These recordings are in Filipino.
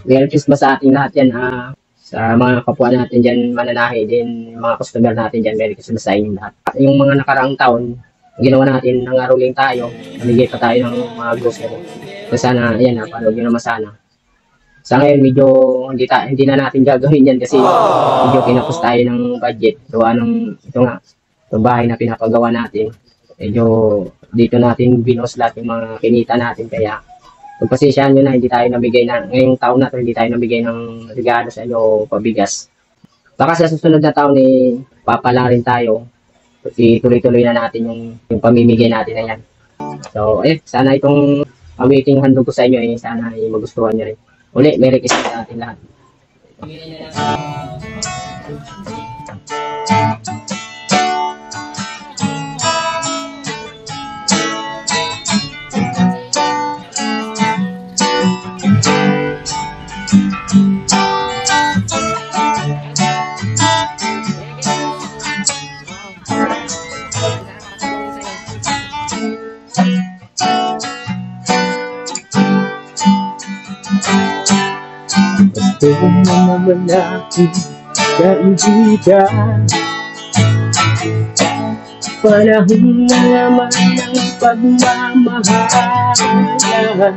Merry Christmas sa ating lahat yan. Sa mga kapwa natin dyan, mananahi din, mga customer natin dyan, Merry Christmas sa inyo lahat. Yung mga nakaraang taon, ginawa natin, nangaroling tayo, namigay pa tayo ng mga grocery. So sana, ayan na, panood nyo naman sana. Sa ngayon, medyo hindi na natin gagawin yan kasi medyo kinapos tayo ng budget. So ito nga, itong bahay na pinapagawa natin, medyo dito natin binos lahat yung mga kinita natin. Kaya, pagpasensyahan nyo na, hindi tayo nabigay na, ngayong taon na to, hindi tayo nabigay ng regalo sa inyo o pabigas. Baka sa susunod na taon, papala rin tayo. Kasi tuloy-tuloy na natin yung pamimigay natin na yan. So, sana itong awiting handog ko sa inyo, sana magustuhan nyo rin. Uli, Merry Christmas sa ating lahat. Gusto mo naman aking kaibigan, panahon na naman ng pagmamahalan.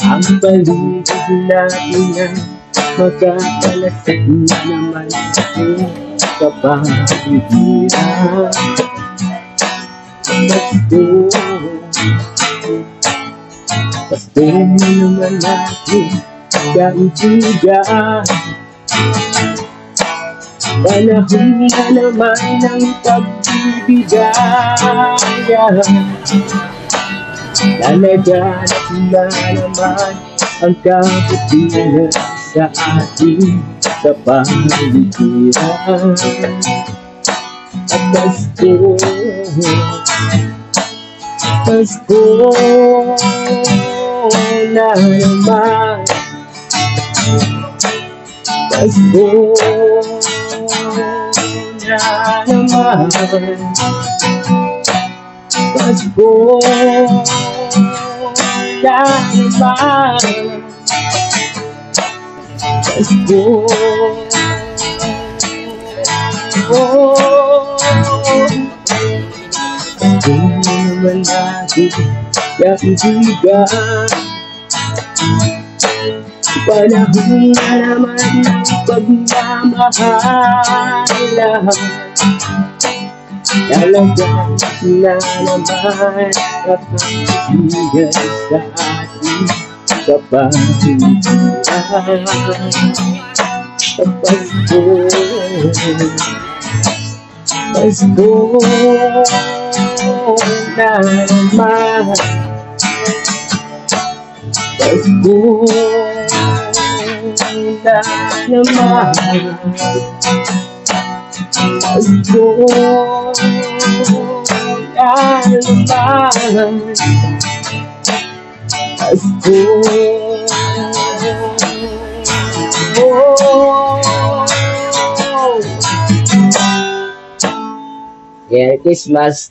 Ang paligid natin ay magkakalasag na naman sa kapaligiran. Gusto mo naman aking kaibigan, panahon na naman ng pagbibigay. Nalaganap na naman ang kabutihan sa ating kapaligiran. At Pasko na naman, Pasko na naman, Pasko na naman, Pasko. Kung naman natin kaibigan, panahon na naman ng pagmamahalan. Talagang na naman kapag-ibigay sa ating kapaligiran. Pasko, Pasko na naman, Pasko na naman, Pasko na naman, Pasko. Merry Christmas.